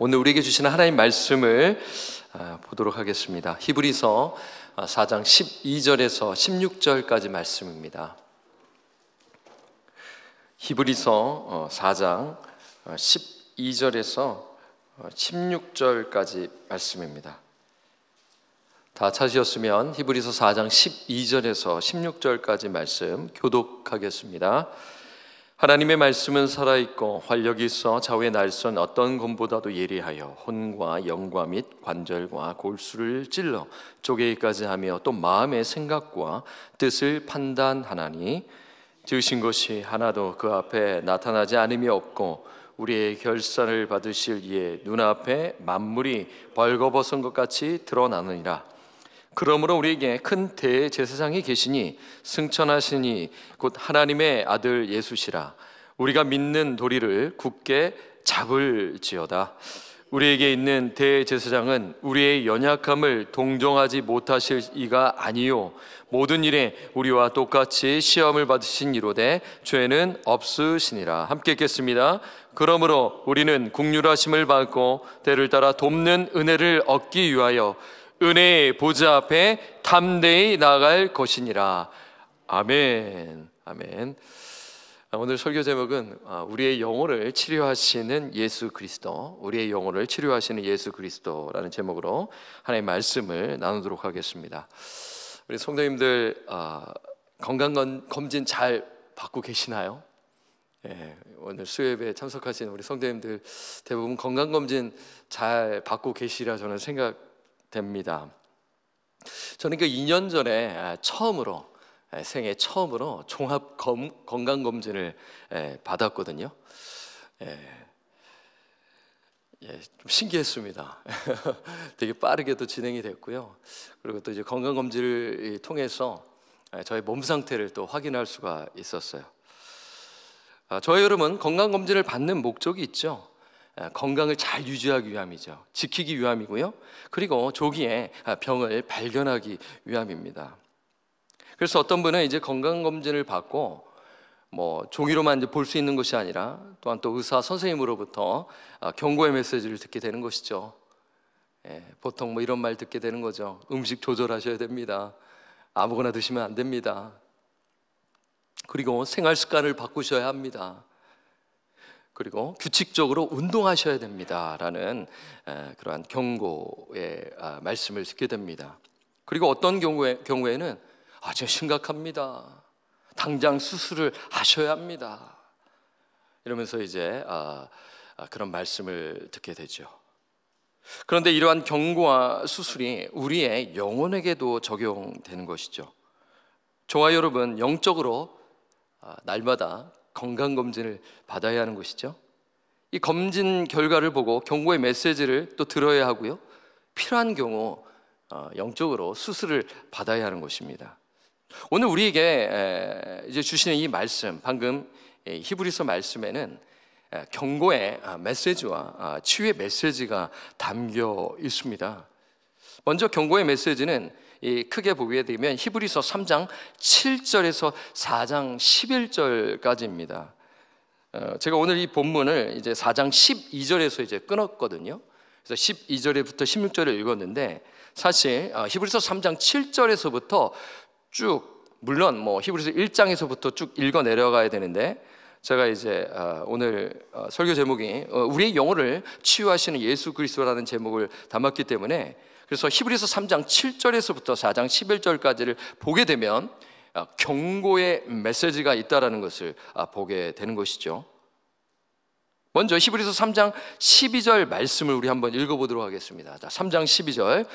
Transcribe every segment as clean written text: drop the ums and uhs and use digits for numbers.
오늘 우리에게 주시는 하나님 말씀을 보도록 하겠습니다. 히브리서 4장 12절에서 16절까지 말씀입니다. 히브리서 4장 12절에서 16절까지 말씀입니다. 다 찾으셨으면 히브리서 4장 12절에서 16절까지 말씀 교독하겠습니다. 하나님의 말씀은 살아있고 활력이 있어 좌우의 날선 어떤 검보다도 예리하여 혼과 영과 및 관절과 골수를 찔러 쪼개기까지 하며 또 마음의 생각과 뜻을 판단하나니 지으신 것이 하나도 그 앞에 나타나지 않음이 없고 우리의 결산을 받으실 이의 눈앞에 만물이 벌거벗은 것 같이 드러나느니라. 그러므로 우리에게 큰 대제사장이 계시니 승천하시니 곧 하나님의 아들 예수시라. 우리가 믿는 도리를 굳게 잡을지어다. 우리에게 있는 대제사장은 우리의 연약함을 동정하지 못하실 이가 아니요 모든 일에 우리와 똑같이 시험을 받으신 이로되 죄는 없으시니라. 함께 읽겠습니다. 그러므로 우리는 긍휼하심을 받고 때를 따라 돕는 은혜를 얻기 위하여 은혜의 보좌 앞에 담대히 나아갈 것이니라. 아멘. 아멘. 오늘 설교 제목은 우리의 영혼을 치료하시는 예수 그리스도, 우리의 영혼을 치료하시는 예수 그리스도라는 제목으로 하나님의 말씀을 나누도록 하겠습니다. 우리 성도님들 건강검진 잘 받고 계시나요? 예, 오늘 수요예배에 참석하신 우리 성도님들 대부분 건강검진 잘 받고 계시리라 저는 생각됩니다. 저는 그 2년 전에 생애 처음으로 종합 건강검진을 받았거든요. 좀 신기했습니다. 되게 빠르게도 진행이 됐고요. 그리고 또 이제 건강검진을 통해서 저의 몸 상태를 또 확인할 수가 있었어요. 저희 여러분 건강검진을 받는 목적이 있죠. 건강을 잘 유지하기 위함이죠. 지키기 위함이고요. 그리고 조기에 병을 발견하기 위함입니다. 그래서 어떤 분은 이제 건강검진을 받고 종이로만 이제 볼 수 있는 것이 아니라 또한 또 의사 선생님으로부터 경고의 메시지를 듣게 되는 것이죠. 보통 이런 말 듣게 되는 거죠. 음식 조절하셔야 됩니다. 아무거나 드시면 안 됩니다. 그리고 생활 습관을 바꾸셔야 합니다. 그리고 규칙적으로 운동하셔야 됩니다라는 그러한 경고의 말씀을 듣게 됩니다. 그리고 어떤 경우에는 아주 심각합니다. 당장 수술을 하셔야 합니다. 이러면서 이제 그런 말씀을 듣게 되죠. 그런데 이러한 경고와 수술이 우리의 영혼에게도 적용되는 것이죠. 저와 여러분 영적으로 날마다 건강검진을 받아야 하는 것이죠. 이 검진 결과를 보고 경고의 메시지를 또 들어야 하고요. 필요한 경우 영적으로 수술을 받아야 하는 것입니다. 오늘 우리에게 이제 주시는 이 말씀, 방금 히브리서 말씀에는 경고의 메시지와 치유의 메시지가 담겨 있습니다. 먼저 경고의 메시지는 크게 보게 되면 히브리서 3장 7절에서 4장 11절까지입니다. 제가 오늘 이 본문을 이제 4장 12절에서 이제 끊었거든요. 그래서 12절부터 16절을 읽었는데 사실 히브리서 3장 7절에서부터 쭉 물론 히브리서 1장에서부터 쭉 읽어 내려가야 되는데 제가 이제 오늘 설교 제목이 우리의 영혼을 치유하시는 예수 그리스도라는 제목을 담았기 때문에 그래서 히브리서 3장 7절에서부터 4장 11절까지를 보게 되면 경고의 메시지가 있다라는 것을 보게 되는 것이죠. 먼저 히브리서 3장 12절 말씀을 우리 한번 읽어보도록 하겠습니다. 자, 3장 12절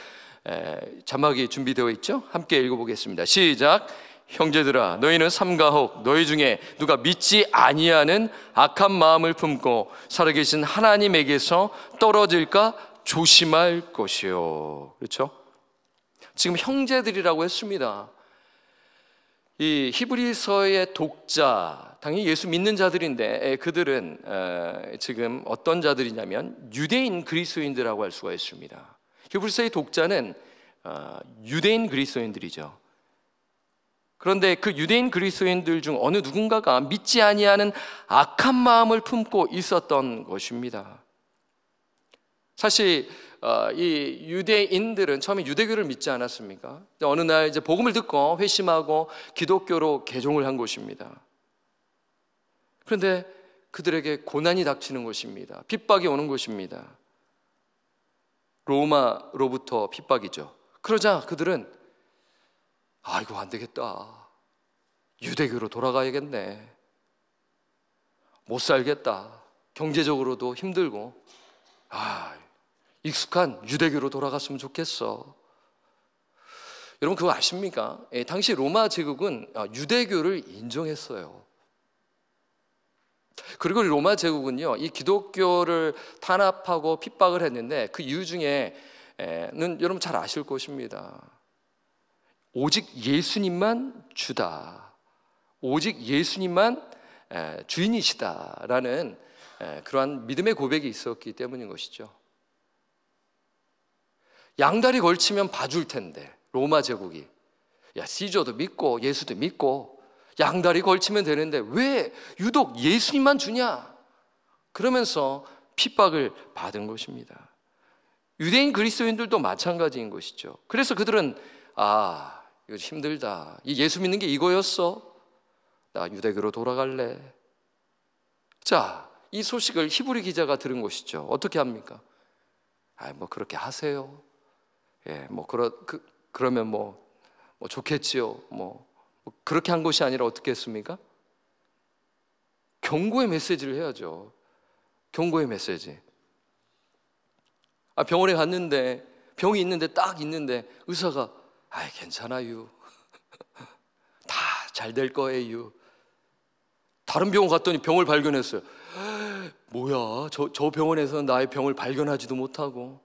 자막이 준비되어 있죠? 함께 읽어보겠습니다. 시작. 형제들아 너희는 삼가혹 너희 중에 누가 믿지 아니하는 악한 마음을 품고 살아계신 하나님에게서 떨어질까 조심할 것이요. 그렇죠? 지금 형제들이라고 했습니다. 이 히브리서의 독자 당연히 예수 믿는 자들인데 그들은 지금 어떤 자들이냐면 유대인 그리스도인들이라고 할 수가 있습니다. 히브리서의 독자는 유대인 그리스도인들이죠. 그런데 그 유대인 그리스도인들 중 어느 누군가가 믿지 아니하는 악한 마음을 품고 있었던 것입니다. 사실 이 유대인들은 처음에 유대교를 믿지 않았습니까? 어느 날 이제 복음을 듣고 회심하고 기독교로 개종을 한 것입니다. 그런데 그들에게 고난이 닥치는 것입니다. 핍박이 오는 것입니다. 로마로부터 핍박이죠. 그러자 그들은 이거 안 되겠다. 유대교로 돌아가야겠네. 못 살겠다. 경제적으로도 힘들고 익숙한 유대교로 돌아갔으면 좋겠어. 여러분 그거 아십니까? 당시 로마 제국은 유대교를 인정했어요. 그리고 로마 제국은요, 이 기독교를 탄압하고 핍박을 했는데 그 이유 중에는 여러분 잘 아실 것입니다. 오직 예수님만 주다. 오직 예수님만 주인이시다라는 그러한 믿음의 고백이 있었기 때문인 것이죠. 양다리 걸치면 봐줄 텐데 로마 제국이 시저도 믿고 예수도 믿고 양다리 걸치면 되는데 왜 유독 예수님만 주냐? 그러면서 핍박을 받은 것입니다. 유대인 그리스도인들도 마찬가지인 것이죠. 그래서 그들은 이거 힘들다. 이 예수 믿는 게 이거였어? 나 유대교로 돌아갈래. 자, 이 소식을 히브리 기자가 들은 것이죠. 어떻게 합니까? 뭐 그렇게 하세요. 그러면 뭐 좋겠지요. 그렇게 한 것이 아니라 어떻게 했습니까? 경고의 메시지를 해야죠. 경고의 메시지. 병원에 갔는데 병이 있는데 딱 있는데 의사가 괜찮아요. 다 잘 될 거예요. 다른 병원 갔더니 병을 발견했어요. 뭐야, 저 병원에서 나의 병을 발견하지도 못하고,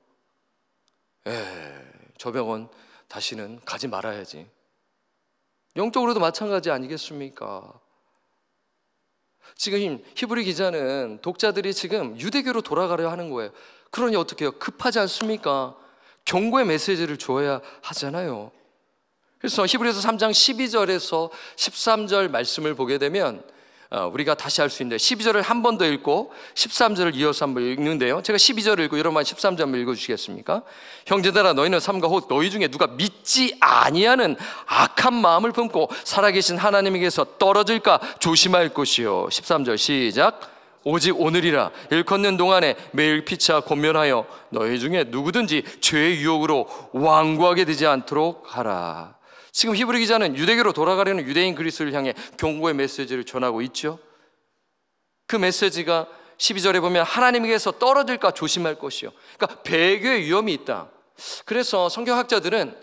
저 병원 다시는 가지 말아야지. 영적으로도 마찬가지 아니겠습니까? 지금 히브리 기자는 독자들이 지금 유대교로 돌아가려 하는 거예요. 그러니 어떻게 해요? 급하지 않습니까? 경고의 메시지를 줘야 하잖아요. 그래서 히브리서 3장 12절에서 13절 말씀을 보게 되면 우리가 다시 할 수 있는데 12절을 한 번 더 읽고 13절을 이어서 한번 읽는데요. 제가 12절을 읽고 여러분 13절 한번 읽어주시겠습니까? 형제들아 너희는 삼가 곧 너희 중에 누가 믿지 아니하는 악한 마음을 품고 살아계신 하나님에게서 떨어질까 조심할 것이요. 13절 시작. 오직 오늘이라 일컫는 동안에 매일 피차 권면하여 너희 중에 누구든지 죄의 유혹으로 완고하게 되지 않도록 하라. 지금 히브리 기자는 유대교로 돌아가려는 유대인 그리스도를 향해 경고의 메시지를 전하고 있죠. 그 메시지가 12절에 보면 하나님에게서 떨어질까 조심할 것이요. 그러니까 배교의 위험이 있다. 그래서 성경학자들은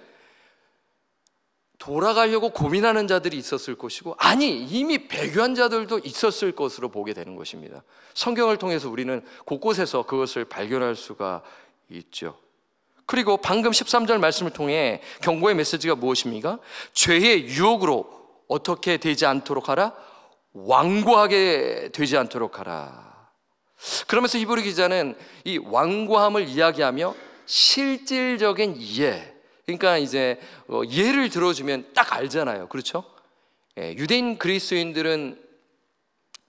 돌아가려고 고민하는 자들이 있었을 것이고, 이미 배교한 자들도 있었을 것으로 보게 되는 것입니다. 성경을 통해서 우리는 곳곳에서 그것을 발견할 수가 있죠. 그리고 방금 13절 말씀을 통해 경고의 메시지가 무엇입니까? 죄의 유혹으로 어떻게 되지 않도록 하라? 완고하게 되지 않도록 하라. 그러면서 히브리 기자는 이 완고함을 이야기하며 실질적인 이해, 그러니까 이제 예를 들어주면 딱 알잖아요. 그렇죠? 유대인 그리스도인들은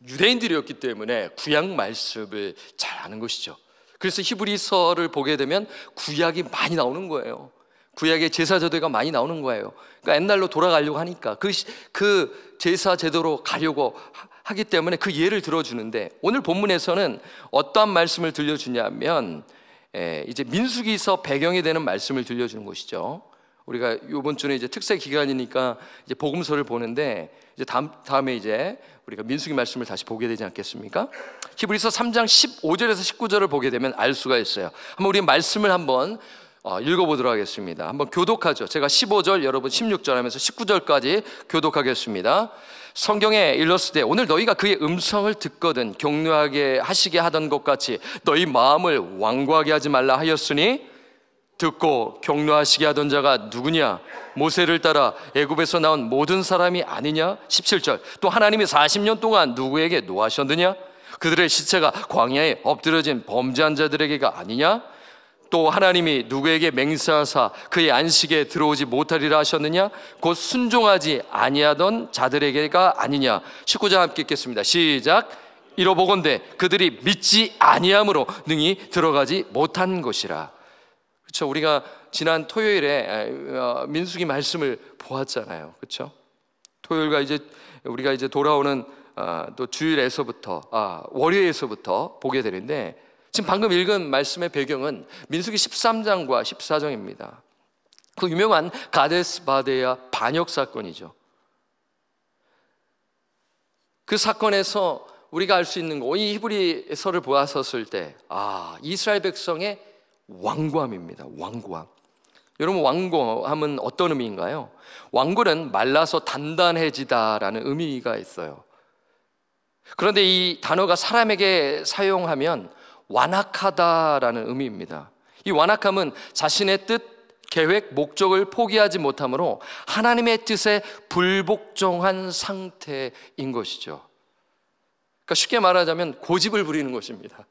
유대인들이었기 때문에 구약 말씀을 잘 아는 것이죠. 그래서 히브리서를 보게 되면 구약이 많이 나오는 거예요. 구약의 제사 제도가 많이 나오는 거예요. 그러니까 옛날로 돌아가려고 하니까 그 제사 제도로 가려고 하기 때문에 그 예를 들어주는데, 오늘 본문에서는 어떠한 말씀을 들려주냐면 이제 민수기서 배경이 되는 말씀을 들려주는 것이죠. 우리가 이번 주는 이제 특세 기간이니까 이제 복음서를 보는데, 이제 다음에 이제 우리가 민수기 말씀을 다시 보게 되지 않겠습니까? 히브리서 3장 15절에서 19절을 보게 되면 알 수가 있어요. 한번 우리 말씀을 한번 읽어보도록 하겠습니다. 한번 교독하죠. 제가 15절, 여러분 16절 하면서 19절까지 교독하겠습니다. 성경에 일렀으되 오늘 너희가 그의 음성을 듣거든 격려하게 하시게 하던 것 같이 너희 마음을 완고하게 하지 말라 하였으니, 듣고 격려하시게 하던 자가 누구냐? 모세를 따라 애굽에서 나온 모든 사람이 아니냐? 17절 또 하나님이 40년 동안 누구에게 노하셨느냐? 그들의 시체가 광야에 엎드려진 범죄한 자들에게가 아니냐? 또 하나님이 누구에게 맹세하사 그의 안식에 들어오지 못하리라 하셨느냐? 곧 순종하지 아니하던 자들에게가 아니냐? 19절 함께 읽겠습니다. 시작. 이러보건대 그들이 믿지 아니함으로 능히 들어가지 못한 것이라. 그렇죠? 우리가 지난 토요일에 민수기 말씀을 보았잖아요. 그렇죠? 토요일과 우리가 이제 돌아오는 또 주일에서부터 월요일에서부터 보게 되는데, 지금 방금 읽은 말씀의 배경은 민수기 13장과 14장입니다. 그 유명한 가데스 바네아 반역 사건이죠. 그 사건에서 우리가 알 수 있는 거, 이 히브리서를 보았었을 때 이스라엘 백성의 완고함입니다. 완고함. 여러분, 완고함은 어떤 의미인가요? 완고는 말라서 단단해지다라는 의미가 있어요. 그런데 이 단어가 사람에게 사용하면 완악하다라는 의미입니다. 이 완악함은 자신의 뜻, 계획, 목적을 포기하지 못함으로 하나님의 뜻에 불복종한 상태인 것이죠. 그러니까 쉽게 말하자면 고집을 부리는 것입니다.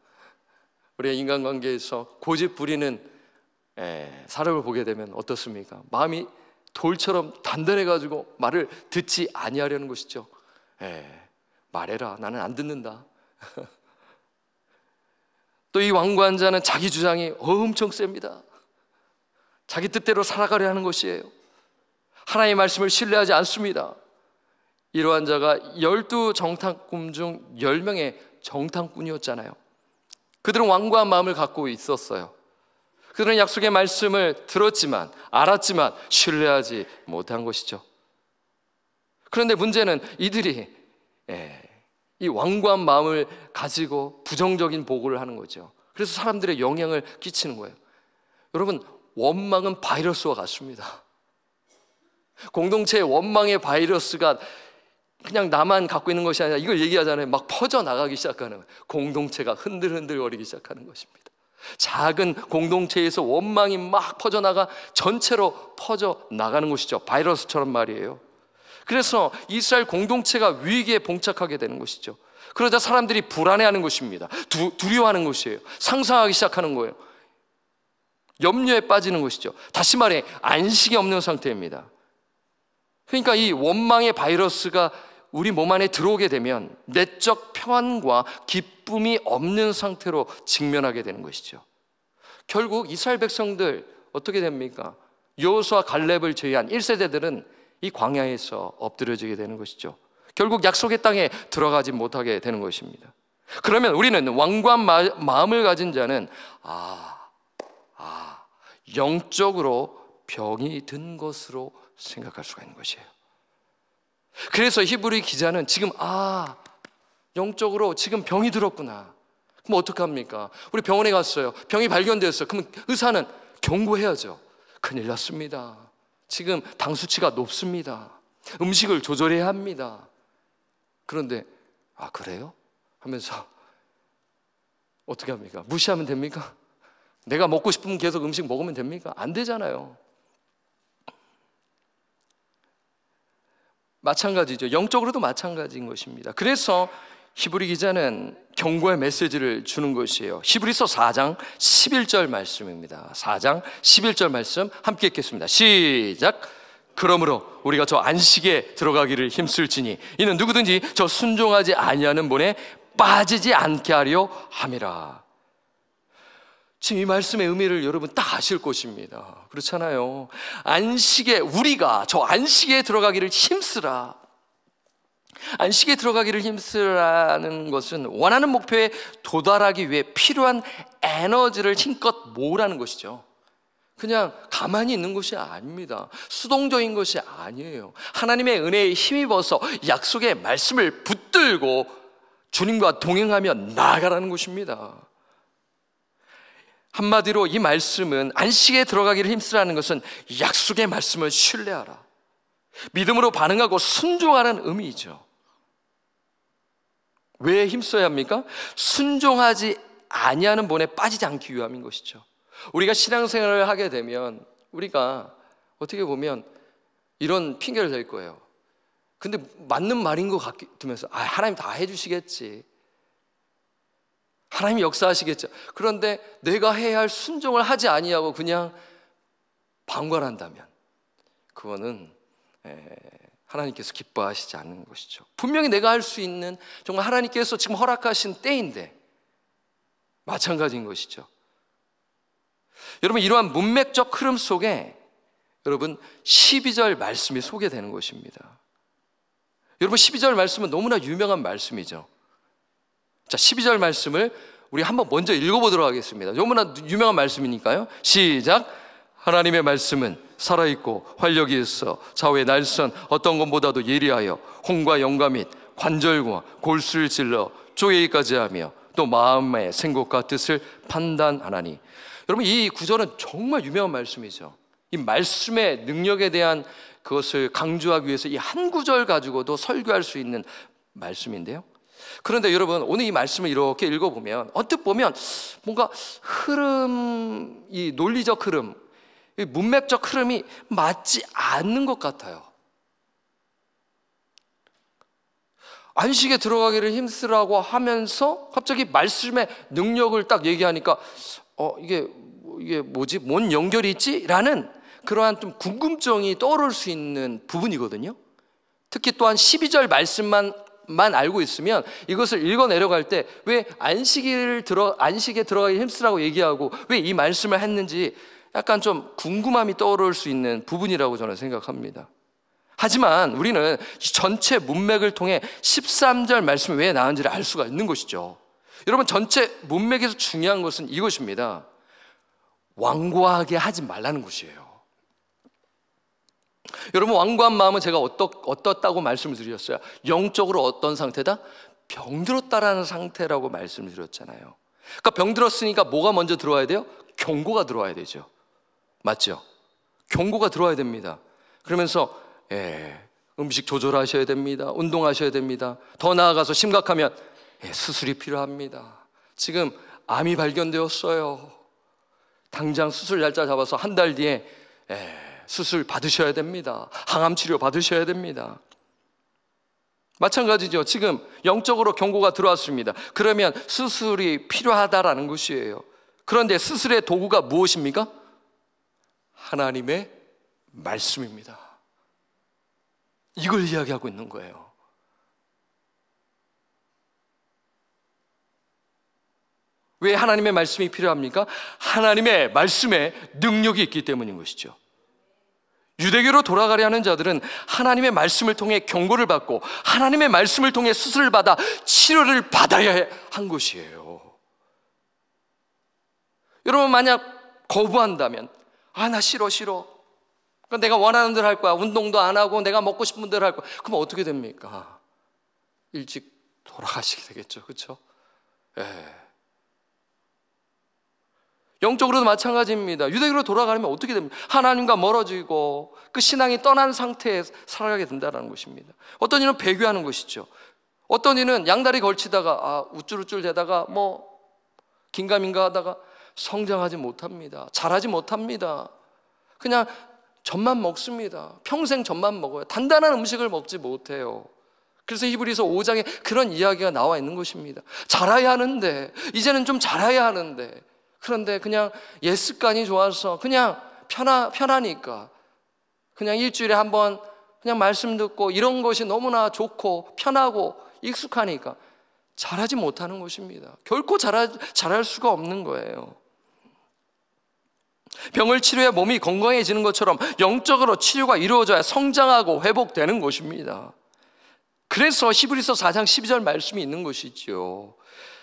우리가 인간관계에서 고집 부리는 사람을 보게 되면 어떻습니까? 마음이 돌처럼 단단해가지고 말을 듣지 아니하려는 것이죠. 말해라, 나는 안 듣는다. 또 이 완고한 자는 자기 주장이 엄청 셉니다. 자기 뜻대로 살아가려 하는 것이에요. 하나님의 말씀을 신뢰하지 않습니다. 이러한 자가 12정탐꾼 중 10명의 정탐꾼이었잖아요. 그들은 완고한 마음을 갖고 있었어요. 그들은 약속의 말씀을 들었지만, 알았지만 신뢰하지 못한 것이죠. 그런데 문제는 이들이 이 완고한 마음을 가지고 부정적인 보고를 하는 거죠. 그래서 사람들의 영향을 끼치는 거예요. 여러분, 원망은 바이러스와 같습니다. 공동체의 원망의 바이러스가 그냥 나만 갖고 있는 것이 아니라, 이걸 얘기하잖아요, 막 퍼져나가기 시작하는, 공동체가 흔들흔들거리기 시작하는 것입니다. 작은 공동체에서 원망이 막 퍼져나가 전체로 퍼져나가는 것이죠. 바이러스처럼 말이에요. 그래서 이스라엘 공동체가 위기에 봉착하게 되는 것이죠. 그러자 사람들이 불안해하는 것입니다. 두려워하는 것이에요. 상상하기 시작하는 거예요. 염려에 빠지는 것이죠. 다시 말해 안식이 없는 상태입니다. 그러니까 이 원망의 바이러스가 우리 몸 안에 들어오게 되면 내적 평안과 기쁨이 없는 상태로 직면하게 되는 것이죠. 결국 이스라엘 백성들 어떻게 됩니까? 여호수아 갈렙을 제외한 1세대들은 이 광야에서 엎드려지게 되는 것이죠. 결국 약속의 땅에 들어가지 못하게 되는 것입니다. 그러면 우리는 완고한 마음을 가진 자는 영적으로 병이 든 것으로 생각할 수가 있는 것이에요. 그래서 히브리 기자는 지금 영적으로 지금 병이 들었구나. 그럼 어떡합니까? 우리 병원에 갔어요. 병이 발견됐어요. 그럼 의사는 경고해야죠. 큰일 났습니다. 지금 당 수치가 높습니다. 음식을 조절해야 합니다. 그런데 그래요? 하면서 어떻게 합니까? 무시하면 됩니까? 내가 먹고 싶으면 계속 음식 먹으면 됩니까? 안 되잖아요. 마찬가지죠. 영적으로도 마찬가지인 것입니다. 그래서 히브리 기자는 경고의 메시지를 주는 것이에요. 히브리서 4장 11절 말씀입니다. 4장 11절 말씀 함께 읽겠습니다. 시작. 그러므로 우리가 저 안식에 들어가기를 힘쓸지니 이는 누구든지 저 순종하지 아니하는 본에 빠지지 않게 하려 함이라. 지금 이 말씀의 의미를 여러분 딱 아실 것입니다. 그렇잖아요. 안식에, 우리가 저 안식에 들어가기를 힘쓰라. 안식에 들어가기를 힘쓰라는 것은 원하는 목표에 도달하기 위해 필요한 에너지를 힘껏 모으라는 것이죠. 그냥 가만히 있는 것이 아닙니다. 수동적인 것이 아니에요. 하나님의 은혜에 힘입어서 약속의 말씀을 붙들고 주님과 동행하며 나아가라는 것입니다. 한마디로 이 말씀은, 안식에 들어가기를 힘쓰라는 것은 약속의 말씀을 신뢰하라, 믿음으로 반응하고 순종하라는 의미이죠. 왜 힘써야 합니까? 순종하지 아니하는 본에 빠지지 않기 위함인 것이죠. 우리가 신앙생활을 하게 되면 우리가 어떻게 보면 이런 핑계를 댈 거예요. 근데 맞는 말인 것 같으면서 하나님 다 해주시겠지, 하나님이 역사하시겠죠. 그런데 내가 해야 할 순종을 하지 아니하고 그냥 방관한다면 그거는 하나님께서 기뻐하시지 않는 것이죠. 분명히 내가 할 수 있는, 정말 하나님께서 지금 허락하신 때인데 마찬가지인 것이죠. 여러분, 이러한 문맥적 흐름 속에 여러분 12절 말씀이 소개되는 것입니다. 여러분, 12절 말씀은 너무나 유명한 말씀이죠. 자, 12절 말씀을 우리 한번 먼저 읽어보도록 하겠습니다. 너무나 유명한 말씀이니까요. 시작. 하나님의 말씀은 살아있고 활력이 있어 좌우의 날선 어떤 것보다도 예리하여 홍과 영과 및 관절과 골수를 찔러 쪼개기까지 하며 또 마음의 생각과 뜻을 판단하나니. 여러분, 이 구절은 정말 유명한 말씀이죠. 이 말씀의 능력에 대한 그것을 강조하기 위해서 이 한 구절 가지고도 설교할 수 있는 말씀인데요. 그런데 여러분, 오늘 이 말씀을 이렇게 읽어보면 언뜻 보면 뭔가 흐름, 이 논리적 흐름, 이 문맥적 흐름이 맞지 않는 것 같아요. 안식에 들어가기를 힘쓰라고 하면서 갑자기 말씀의 능력을 딱 얘기하니까 이게 뭐지? 뭔 연결이 있지? 라는 그러한 좀 궁금증이 떠오를 수 있는 부분이거든요. 특히 또한 12절 말씀만 알고 있으면 이것을 읽어 내려갈 때 왜 안식에 들어가기 힘쓰라고 얘기하고 왜 이 말씀을 했는지 약간 좀 궁금함이 떠오를 수 있는 부분이라고 저는 생각합니다. 하지만 우리는 전체 문맥을 통해 13절 말씀이 왜 나왔는지를 알 수가 있는 것이죠. 여러분, 전체 문맥에서 중요한 것은 이것입니다. 완고하게 하지 말라는 것이에요. 여러분, 완고한 마음은 제가 어떻다고 말씀을 드렸어요? 영적으로 어떤 상태다? 병들었다라는 상태라고 말씀을 드렸잖아요. 그러니까 병들었으니까 뭐가 먼저 들어와야 돼요? 경고가 들어와야 되죠. 맞죠? 경고가 들어와야 됩니다. 그러면서 음식 조절하셔야 됩니다. 운동하셔야 됩니다. 더 나아가서 심각하면 수술이 필요합니다. 지금 암이 발견되었어요. 당장 수술 날짜 잡아서 한 달 뒤에 수술 받으셔야 됩니다. 항암 치료 받으셔야 됩니다. 마찬가지죠. 지금 영적으로 경고가 들어왔습니다. 그러면 수술이 필요하다라는 것이에요. 그런데 수술의 도구가 무엇입니까? 하나님의 말씀입니다. 이걸 이야기하고 있는 거예요. 왜 하나님의 말씀이 필요합니까? 하나님의 말씀에 능력이 있기 때문인 것이죠. 유대교로 돌아가려는 자들은 하나님의 말씀을 통해 경고를 받고 하나님의 말씀을 통해 수술을 받아 치료를 받아야 한 것이에요. 여러분, 만약 거부한다면 나 싫어. 그럼 내가 원하는 대로 할 거야. 운동도 안 하고 내가 먹고 싶은 대로 할 거야. 그럼 어떻게 됩니까? 일찍 돌아가시게 되겠죠. 그렇죠? 영적으로도 마찬가지입니다. 유대교로 돌아가려면 어떻게 됩니까? 하나님과 멀어지고 그 신앙이 떠난 상태에 살아가게 된다는 것입니다. 어떤 이는 배교하는 것이죠. 어떤 이는 양다리 걸치다가 우쭐우쭐 대다가 긴가민가 하다가 성장하지 못합니다. 잘하지 못합니다. 그냥 젖만 먹습니다. 평생 젖만 먹어요. 단단한 음식을 먹지 못해요. 그래서 히브리서 5장에 그런 이야기가 나와 있는 것입니다. 잘해야 하는데, 이제는 좀 잘해야 하는데, 그런데 그냥 옛 습관이 좋아서 그냥 편하니까 그냥 일주일에 한 번 그냥 말씀 듣고 이런 것이 너무나 좋고 편하고 익숙하니까 잘하지 못하는 것입니다. 결코 잘할 수가 없는 거예요. 병을 치료해 몸이 건강해지는 것처럼 영적으로 치료가 이루어져야 성장하고 회복되는 것입니다. 그래서 히브리서 4장 12절 말씀이 있는 것이죠.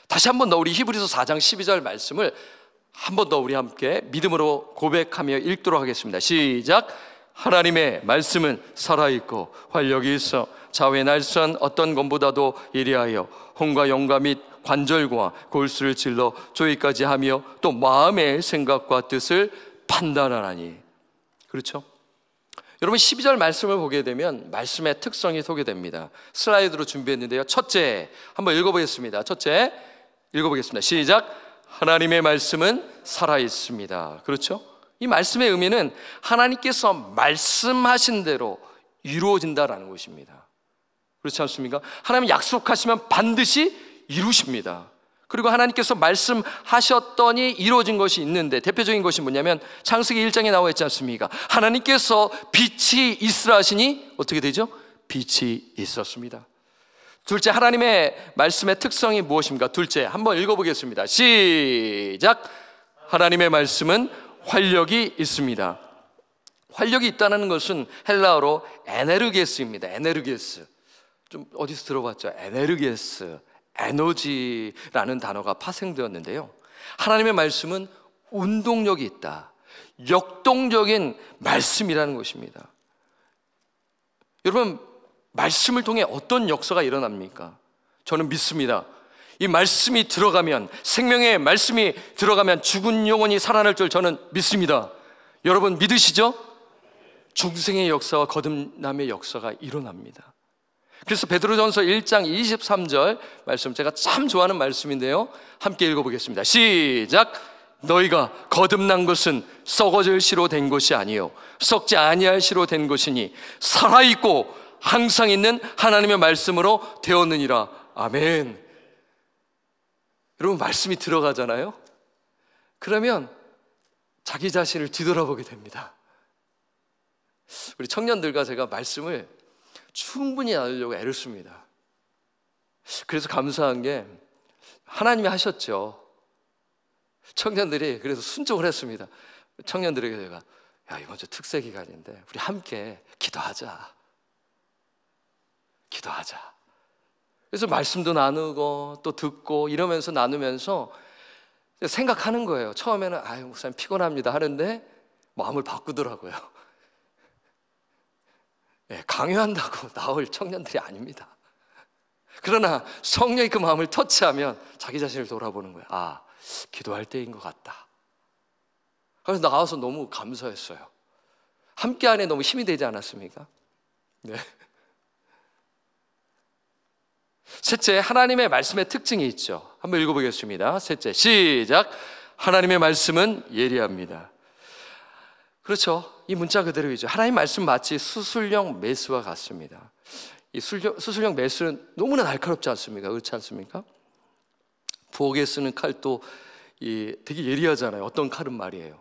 다시 한 번 더 우리 히브리서 4장 12절 말씀을 한 번 더 우리 함께 믿음으로 고백하며 읽도록 하겠습니다. 시작. 하나님의 말씀은 살아있고 활력이 있어 좌우의 날선 어떤 것보다도 예리하여 혼과 영과 및 관절과 골수를 찔러 조이까지 하며 또 마음의 생각과 뜻을 판단하나니. 그렇죠? 여러분, 12절 말씀을 보게 되면 말씀의 특성이 소개됩니다. 슬라이드로 준비했는데요. 첫째, 한번 읽어보겠습니다. 첫째, 읽어보겠습니다. 시작. 하나님의 말씀은 살아있습니다. 그렇죠? 이 말씀의 의미는 하나님께서 말씀하신 대로 이루어진다라는 것입니다. 그렇지 않습니까? 하나님 약속하시면 반드시 이루십니다. 그리고 하나님께서 말씀하셨더니 이루어진 것이 있는데 대표적인 것이 뭐냐면 창세기 1장에 나와 있지 않습니까? 하나님께서 빛이 있으라 하시니 어떻게 되죠? 빛이 있었습니다. 둘째, 하나님의 말씀의 특성이 무엇입니까? 둘째, 한번 읽어보겠습니다. 시작! 하나님의 말씀은 활력이 있습니다. 활력이 있다는 것은 헬라어로 에네르게스입니다. 에네르게스. 좀 어디서 들어봤죠? 에네르게스, 에너지라는 단어가 파생되었는데요. 하나님의 말씀은 운동력이 있다. 역동적인 말씀이라는 것입니다. 여러분, 말씀을 통해 어떤 역사가 일어납니까? 저는 믿습니다. 이 말씀이 들어가면, 생명의 말씀이 들어가면 죽은 영혼이 살아날 줄 저는 믿습니다. 여러분 믿으시죠? 중생의 역사와 거듭남의 역사가 일어납니다. 그래서 베드로전서 1장 23절 말씀, 제가 참 좋아하는 말씀인데요, 함께 읽어보겠습니다. 시작! 너희가 거듭난 것은 썩어질 씨로 된 것이 아니요 썩지 아니할 씨로 된 것이니 살아있고 항상 있는 하나님의 말씀으로 되었느니라. 아멘. 여러분, 말씀이 들어가잖아요. 그러면 자기 자신을 뒤돌아보게 됩니다. 우리 청년들과 제가 말씀을 충분히 나누려고 애를 씁니다. 그래서 감사한 게 하나님이 하셨죠. 청년들이 그래서 순종을 했습니다. 청년들에게 제가, 야, 이번 주 특세 기간인데 우리 함께 기도하자. 그래서 말씀도 나누고 또 듣고 이러면서 나누면서 생각하는 거예요. 처음에는 아유, 목사님 피곤합니다 하는데 마음을 바꾸더라고요. 네, 강요한다고 나올 청년들이 아닙니다. 그러나 성령이 그 마음을 터치하면 자기 자신을 돌아보는 거예요. 아, 기도할 때인 것 같다. 그래서 나와서 너무 감사했어요. 함께 안에 너무 힘이 되지 않았습니까? 네. 셋째, 하나님의 말씀의 특징이 있죠. 한번 읽어보겠습니다. 셋째, 시작! 하나님의 말씀은 예리합니다. 그렇죠. 이 문자 그대로이죠. 하나님 말씀 마치 수술용 메스와 같습니다. 이 수술용 메스는 너무나 날카롭지 않습니까? 그렇지 않습니까? 부엌에 쓰는 칼도 되게 예리하잖아요. 어떤 칼은 말이에요.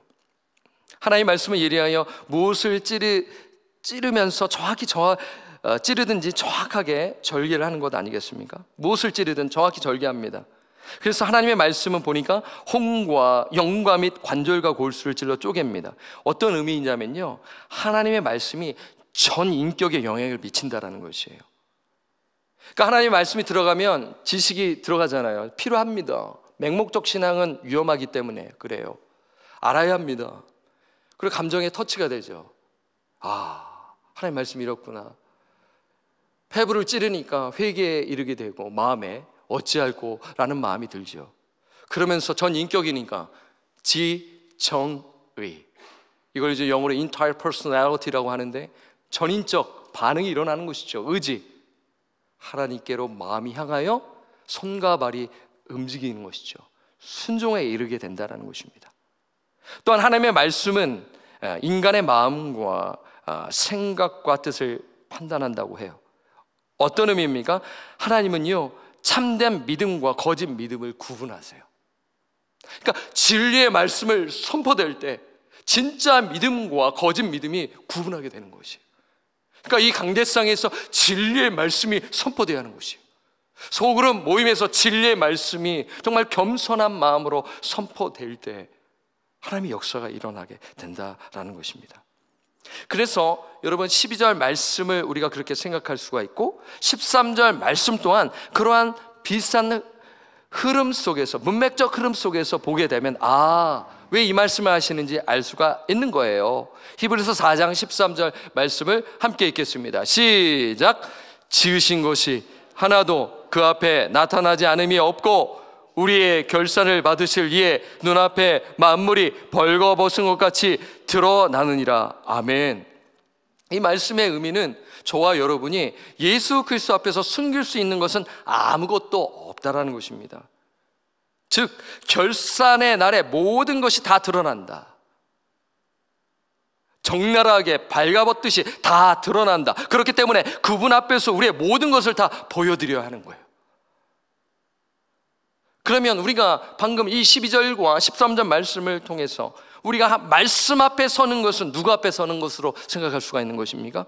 하나님 말씀은 예리하여 무엇을 찌르면서 정확히 찌르든지 정확하게 절개를 하는 것 아니겠습니까? 무엇을 찌르든 정확히 절개합니다. 그래서 하나님의 말씀은 보니까 홍과 영과 및 관절과 골수를 찔러 쪼갭니다. 어떤 의미이냐면요, 하나님의 말씀이 전 인격에 영향을 미친다라는 것이에요. 그러니까 하나님의 말씀이 들어가면 지식이 들어가잖아요. 필요합니다. 맹목적 신앙은 위험하기 때문에 그래요. 알아야 합니다. 그리고 감정의 터치가 되죠. 아, 하나님 말씀이 이렇구나. 폐부를 찌르니까 회개에 이르게 되고 마음에 어찌할꼬 라는 마음이 들죠. 그러면서 전 인격이니까 지정의, 이걸 이제 영어로 entire personality라고 하는데 전인적 반응이 일어나는 것이죠. 의지, 하나님께로 마음이 향하여 손과 발이 움직이는 것이죠. 순종에 이르게 된다는 것입니다. 또한 하나님의 말씀은 인간의 마음과 생각과 뜻을 판단한다고 해요. 어떤 의미입니까? 하나님은요, 참된 믿음과 거짓 믿음을 구분하세요. 그러니까 진리의 말씀을 선포될 때 진짜 믿음과 거짓 믿음이 구분하게 되는 것이에요. 그러니까 이 강대상에서 진리의 말씀이 선포되어야 하는 것이에요. 소그룹 모임에서 진리의 말씀이 정말 겸손한 마음으로 선포될 때 하나님의 역사가 일어나게 된다라는 것입니다. 그래서 여러분 12절 말씀을 우리가 그렇게 생각할 수가 있고 13절 말씀 또한 그러한 비슷한 흐름 속에서, 문맥적 흐름 속에서 보게 되면 왜 이 말씀을 하시는지 알 수가 있는 거예요. 히브리서 4장 13절 말씀을 함께 읽겠습니다. 시작! 지으신 것이 하나도 그 앞에 나타나지 않음이 없고 우리의 결산을 받으실 이에 눈앞에 만물이 벌거벗은 것 같이 드러나느니라. 아멘. 이 말씀의 의미는 저와 여러분이 예수 그리스도 앞에서 숨길 수 있는 것은 아무것도 없다라는 것입니다. 즉 결산의 날에 모든 것이 다 드러난다. 적나라하게 발가벗듯이 다 드러난다. 그렇기 때문에 그분 앞에서 우리의 모든 것을 다 보여드려야 하는 거예요. 그러면 우리가 방금 이 12절과 13절 말씀을 통해서 우리가 말씀 앞에 서는 것은 누구 앞에 서는 것으로 생각할 수가 있는 것입니까?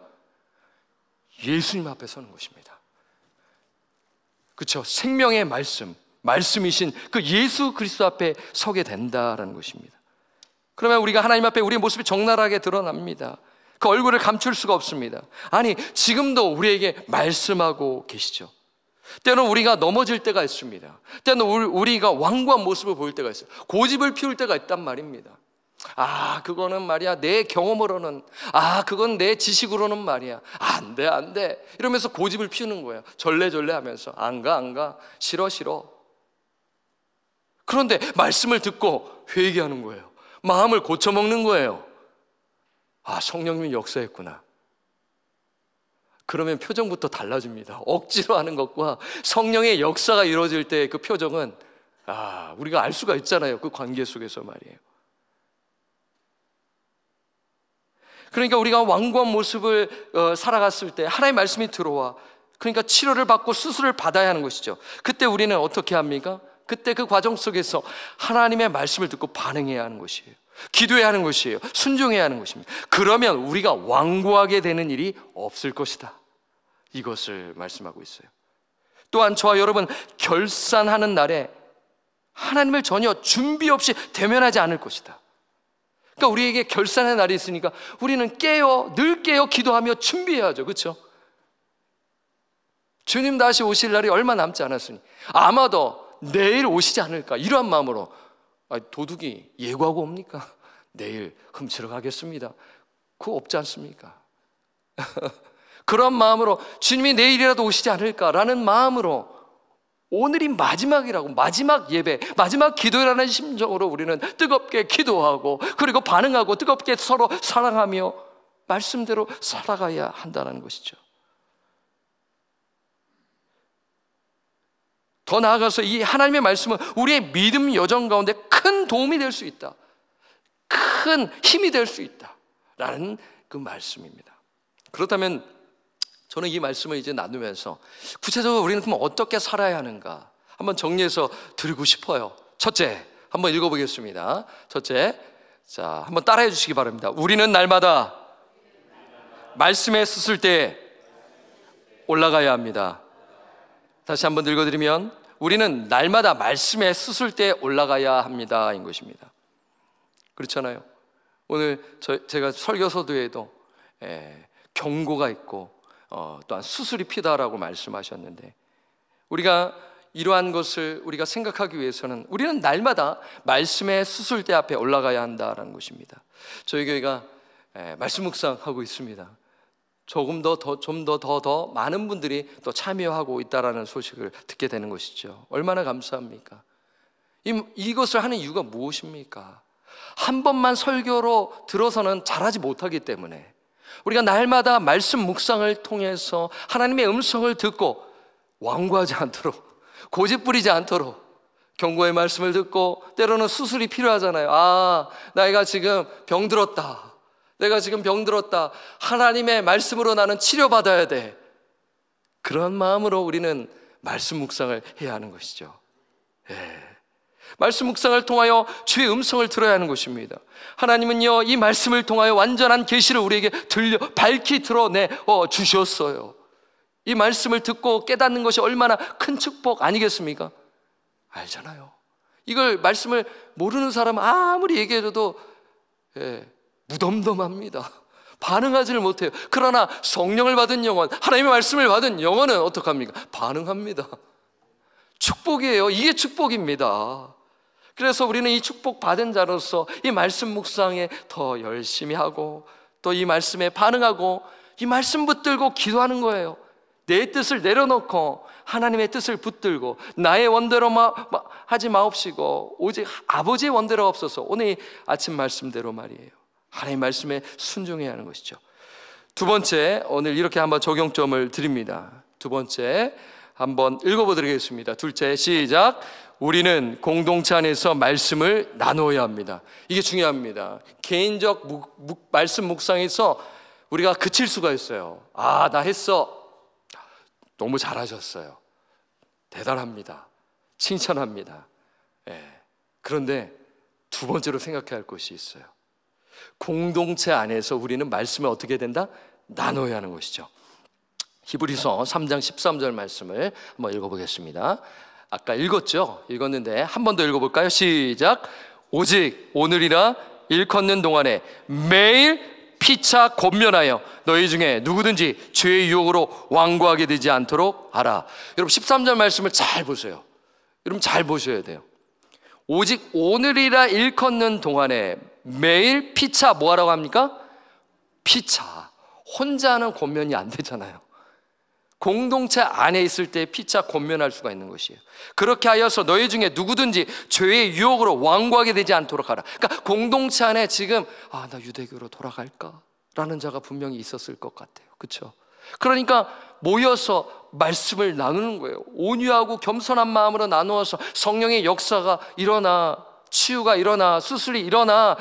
예수님 앞에 서는 것입니다. 그렇죠? 생명의 말씀이신 그 예수 그리스도 앞에 서게 된다라는 것입니다. 그러면 우리가 하나님 앞에 우리의 모습이 적나라하게 드러납니다. 그 얼굴을 감출 수가 없습니다. 아니, 지금도 우리에게 말씀하고 계시죠. 때로는 우리가 넘어질 때가 있습니다. 때로는 우리가 완고한 모습을 보일 때가 있어요. 고집을 피울 때가 있단 말입니다. 그거는 말이야 내 경험으로는, 그건 내 지식으로는 말이야 안 돼 이러면서 고집을 피우는 거예요. 절레절레 하면서 안 가 싫어. 그런데 말씀을 듣고 회개하는 거예요. 마음을 고쳐먹는 거예요. 성령님이 역사했구나. 그러면 표정부터 달라집니다. 억지로 하는 것과 성령의 역사가 이루어질 때 그 표정은 우리가 알 수가 있잖아요. 그 관계 속에서 말이에요. 그러니까 우리가 완고한 모습을 살아갔을 때 하나님의 말씀이 들어와, 그러니까 치료를 받고 수술을 받아야 하는 것이죠. 그때 우리는 어떻게 합니까? 그때 그 과정 속에서 하나님의 말씀을 듣고 반응해야 하는 것이에요. 기도해야 하는 것이에요. 순종해야 하는 것입니다. 그러면 우리가 완고하게 되는 일이 없을 것이다. 이것을 말씀하고 있어요. 또한 저와 여러분 결산하는 날에 하나님을 전혀 준비 없이 대면하지 않을 것이다. 그러니까 우리에게 결산의 날이 있으니까 우리는 늘 깨어 기도하며 준비해야죠. 그렇죠? 주님 다시 오실 날이 얼마 남지 않았으니 아마도 내일 오시지 않을까, 이러한 마음으로 도둑이 예고하고 옵니까? 내일 훔치러 가겠습니다. 그거 없지 않습니까? 그런 마음으로 주님이 내일이라도 오시지 않을까라는 마음으로 오늘이 마지막이라고, 마지막 예배, 마지막 기도라는 심정으로 우리는 뜨겁게 기도하고 그리고 반응하고 뜨겁게 서로 사랑하며 말씀대로 살아가야 한다는 것이죠. 더 나아가서 이 하나님의 말씀은 우리의 믿음 여정 가운데 큰 도움이 될 수 있다, 큰 힘이 될 수 있다라는 그 말씀입니다. 그렇다면 저는 이 말씀을 이제 나누면서 구체적으로 우리는 그럼 어떻게 살아야 하는가 한번 정리해서 드리고 싶어요. 첫째, 한번 읽어보겠습니다. 첫째, 자, 한번 따라해 주시기 바랍니다. 우리는 날마다 말씀에 섰을 때 올라가야 합니다. 다시 한번 읽어드리면 우리는 날마다 말씀에 섰을 때 올라가야 합니다 인 것입니다. 그렇잖아요. 오늘 제가 설교 서두에도 경고가 있고 또한 수술이 필요하다고 말씀하셨는데, 우리가 이러한 것을 우리가 생각하기 위해서는 우리는 날마다 말씀의 수술대 앞에 올라가야 한다는 것입니다. 저희 교회가 말씀 묵상하고 있습니다. 조금 더 많은 분들이 또 참여하고 있다라는 소식을 듣게 되는 것이죠. 얼마나 감사합니까? 이것을 하는 이유가 무엇입니까? 한 번만 설교로 들어서는 잘하지 못하기 때문에 우리가 날마다 말씀 묵상을 통해서 하나님의 음성을 듣고 완고하지 않도록, 고집 부리지 않도록 경고의 말씀을 듣고, 때로는 수술이 필요하잖아요. 내가 지금 병들었다, 하나님의 말씀으로 나는 치료받아야 돼. 그런 마음으로 우리는 말씀 묵상을 해야 하는 것이죠. 말씀 묵상을 통하여 주의 음성을 들어야 하는 것입니다. 하나님은요, 이 말씀을 통하여 완전한 계시를 우리에게 밝히 드러내 주셨어요. 이 말씀을 듣고 깨닫는 것이 얼마나 큰 축복 아니겠습니까? 알잖아요. 이걸 말씀을 모르는 사람은 아무리 얘기해줘도 무덤덤합니다. 반응하지를 못해요. 그러나 성령을 받은 영혼, 하나님의 말씀을 받은 영혼은 어떡합니까? 반응합니다. 축복이에요. 이게 축복입니다. 그래서 우리는 이 축복 받은 자로서 이 말씀 묵상에 더 열심히 하고 또 이 말씀에 반응하고 이 말씀 붙들고 기도하는 거예요. 내 뜻을 내려놓고 하나님의 뜻을 붙들고 나의 원대로 하지 마옵시고 오직 아버지의 원대로 없어서, 오늘 아침 말씀대로 말이에요. 하나님의 말씀에 순종해야 하는 것이죠. 두 번째, 오늘 이렇게 한번 적용점을 드립니다. 두 번째 한번 읽어보도록. 둘째, 시작. 우리는 공동체 안에서 말씀을 나누어야 합니다. 이게 중요합니다. 개인적 말씀 묵상에서 우리가 그칠 수가 있어요. 나 했어. 너무 잘하셨어요. 대단합니다. 칭찬합니다. 그런데 두 번째로 생각해야 할 것이 있어요. 공동체 안에서 우리는 말씀을 어떻게 된다? 나눠야 하는 것이죠. 히브리서 3장 13절 말씀을 한번 읽어보겠습니다. 아까 읽었는데 한 번 더 읽어볼까요? 시작. 오직 오늘이라 일컫는 동안에 매일 피차 권면하여 너희 중에 누구든지 죄의 유혹으로 완고하게 되지 않도록 하라. 여러분 13절 말씀을 잘 보세요. 여러분 잘 보셔야 돼요. 오직 오늘이라 일컫는 동안에 매일 피차 뭐하라고 합니까? 피차. 혼자 하는 권면이 안 되잖아요. 공동체 안에 있을 때 피차 권면할 수가 있는 것이에요. 그렇게 하여서 너희 중에 누구든지 죄의 유혹으로 완고하게 되지 않도록 하라. 그러니까 공동체 안에 지금 나 유대교로 돌아갈까? 라는 자가 분명히 있었을 것 같아요. 그렇죠? 그러니까 모여서 말씀을 나누는 거예요. 온유하고 겸손한 마음으로 나누어서 성령의 역사가 일어나, 치유가 일어나, 수술이 일어나,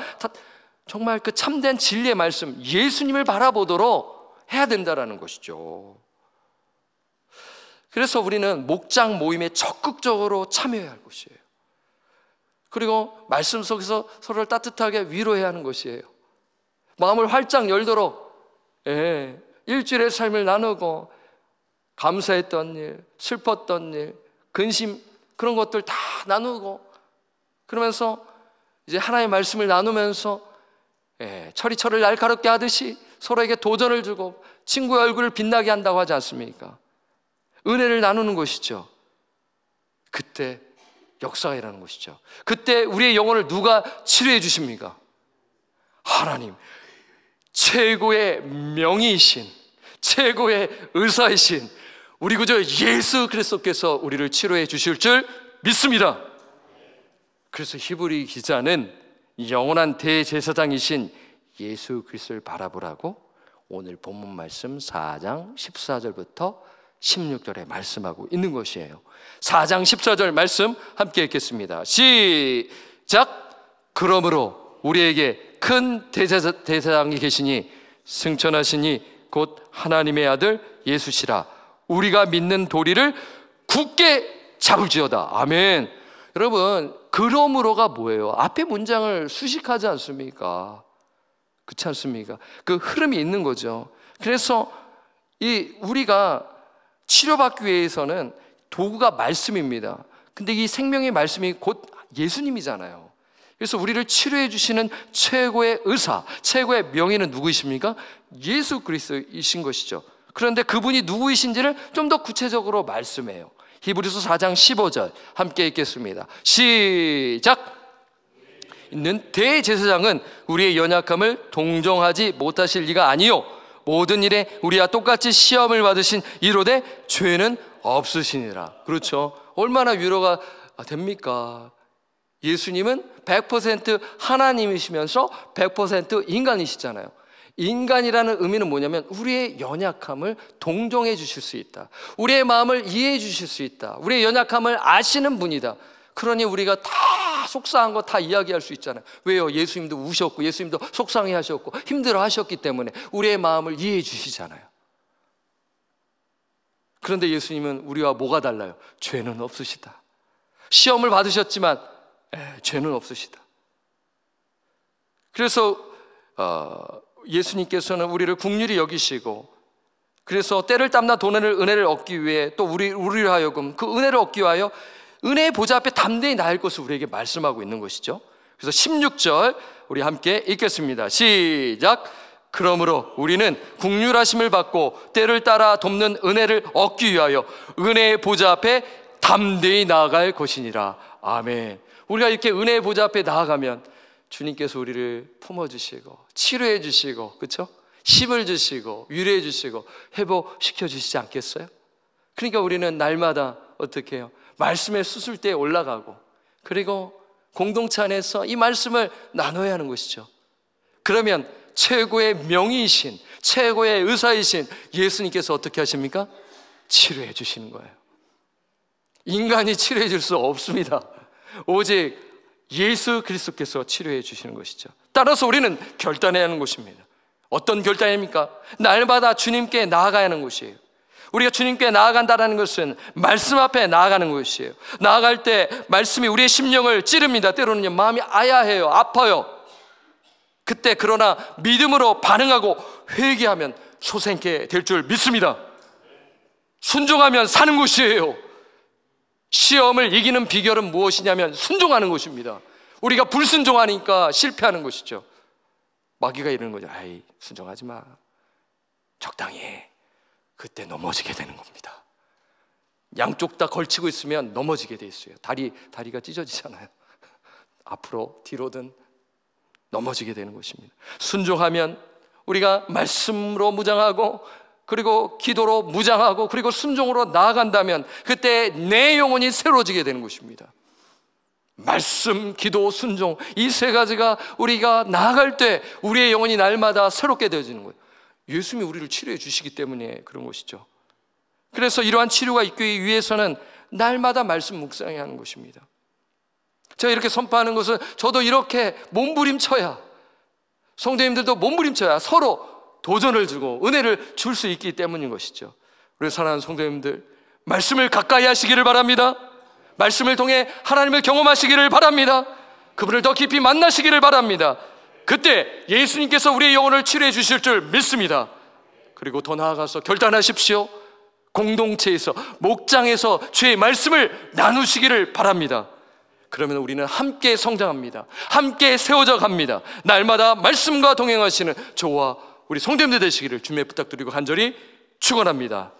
정말 그 참된 진리의 말씀, 예수님을 바라보도록 해야 된다는 것이죠. 그래서 우리는 목장 모임에 적극적으로 참여해야 할 것이에요. 그리고 말씀 속에서 서로를 따뜻하게 위로해야 하는 것이에요. 마음을 활짝 열도록 일주일의 삶을 나누고 감사했던 일, 슬펐던 일, 근심 그런 것들 다 나누고 그러면서 이제 하나님의 말씀을 나누면서 철이 날카롭게 하듯이 서로에게 도전을 주고 친구의 얼굴을 빛나게 한다고 하지 않습니까? 은혜를 나누는 것이죠. 그때 역사가 일어나는 것이죠. 그때 우리의 영혼을 누가 치료해 주십니까? 하나님, 최고의 명의이신, 최고의 의사이신 우리 구주 예수 그리스도께서 우리를 치료해 주실 줄 믿습니다. 그래서 히브리 기자는 영원한 대제사장이신 예수 그리스도를 바라보라고 오늘 본문 말씀 4장 14절부터 16절에 말씀하고 있는 것이에요. 4장 14절 말씀 함께 읽겠습니다. 시작. 그러므로 우리에게 큰 대제사장이 계시니 승천하시니 곧 하나님의 아들 예수시라. 우리가 믿는 도리를 굳게 잡을지어다. 아멘. 여러분, 그러므로가 뭐예요? 앞에 문장을 수식하지 않습니까? 그렇지 않습니까? 그 흐름이 있는 거죠. 그래서 우리가 치료받기 위해서는 도구가 말씀입니다. 근데 이 생명의 말씀이 곧 예수님이잖아요. 그래서 우리를 치료해 주시는 최고의 의사, 최고의 명의는 누구이십니까? 예수 그리스도이신 것이죠. 그런데 그분이 누구이신지를 좀 더 구체적으로 말씀해요. 히브리서 4장 15절 함께 읽겠습니다. 시작. 있는 대제사장은 우리의 연약함을 동정하지 못하실 리가 아니요 모든 일에 우리와 똑같이 시험을 받으신 이로되 죄는 없으시니라. 그렇죠? 얼마나 위로가 됩니까? 예수님은 100% 하나님이시면서 100% 인간이시잖아요. 인간이라는 의미는 뭐냐면 우리의 연약함을 동정해 주실 수 있다. 우리의 마음을 이해해 주실 수 있다. 우리의 연약함을 아시는 분이다. 그러니 우리가 다 속상한 거 다 이야기할 수 있잖아요. 왜요? 예수님도 우셨고 예수님도 속상해 하셨고 힘들어 하셨기 때문에 우리의 마음을 이해해 주시잖아요. 그런데 예수님은 우리와 뭐가 달라요? 죄는 없으시다. 시험을 받으셨지만 죄는 없으시다. 그래서 예수님께서는 우리를 긍휼히 여기시고 그래서 때를 땀나 은혜를 얻기 위해 또 우리를 하여금 그 은혜를 얻기 위하여 은혜의 보좌 앞에 담대히 나을 것을 우리에게 말씀하고 있는 것이죠. 그래서 16절 우리 함께 읽겠습니다. 시작. 그러므로 우리는 긍휼하심을 받고 때를 따라 돕는 은혜를 얻기 위하여 은혜의 보좌 앞에 담대히 나아갈 것이니라. 아멘. 우리가 이렇게 은혜의 보좌 앞에 나아가면 주님께서 우리를 품어주시고 치료해 주시고 그렇죠? 힘을 주시고 위로해 주시고 회복시켜 주시지 않겠어요? 그러니까 우리는 날마다 어떻게 해요? 말씀의 수술대에 올라가고 그리고 공동체 안에서 이 말씀을 나눠야 하는 것이죠. 그러면 최고의 명의이신 최고의 의사이신 예수님께서 어떻게 하십니까? 치료해 주시는 거예요. 인간이 치료해 줄 수 없습니다. 오직 예수 그리스도께서 치료해 주시는 것이죠. 따라서 우리는 결단해야 하는 것입니다. 어떤 결단입니까? 날마다 주님께 나아가야 하는 것이에요. 우리가 주님께 나아간다는 것은 말씀 앞에 나아가는 것이에요. 나아갈 때 말씀이 우리의 심령을 찌릅니다. 때로는 마음이 아야해요. 아파요. 그때 그러나 믿음으로 반응하고 회개하면 소생케 될 줄 믿습니다. 순종하면 사는 것이에요. 시험을 이기는 비결은 무엇이냐면 순종하는 것입니다. 우리가 불순종하니까 실패하는 것이죠. 마귀가 이러는 거죠. 아이, 순종하지 마, 적당히 해. 그때 넘어지게 되는 겁니다. 양쪽 다 걸치고 있으면 넘어지게 돼 있어요. 다리가 찢어지잖아요. 앞으로 뒤로든 넘어지게 되는 것입니다. 순종하면 우리가 말씀으로 무장하고, 그리고 기도로 무장하고, 그리고 순종으로 나아간다면 그때 내 영혼이 새로워지게 되는 것입니다. 말씀, 기도, 순종, 이 세 가지가 우리가 나아갈 때 우리의 영혼이 날마다 새롭게 되어지는 거예요. 예수님이 우리를 치료해 주시기 때문에 그런 것이죠. 그래서 이러한 치료가 있기 위해서는 날마다 말씀 묵상해야 하는 것입니다. 제가 이렇게 선포하는 것은 저도 이렇게 몸부림쳐야, 성도님들도 몸부림쳐야 서로 도전을 주고 은혜를 줄 수 있기 때문인 것이죠. 우리 사랑하는 성도님들, 말씀을 가까이 하시기를 바랍니다. 말씀을 통해 하나님을 경험하시기를 바랍니다. 그분을 더 깊이 만나시기를 바랍니다. 그때 예수님께서 우리의 영혼을 치료해 주실 줄 믿습니다. 그리고 더 나아가서 결단하십시오. 공동체에서, 목장에서 주의 말씀을 나누시기를 바랍니다. 그러면 우리는 함께 성장합니다. 함께 세워져 갑니다. 날마다 말씀과 동행하시는 저와 우리 성도님들 되시기를 주님의 부탁드리고 간절히 축원합니다.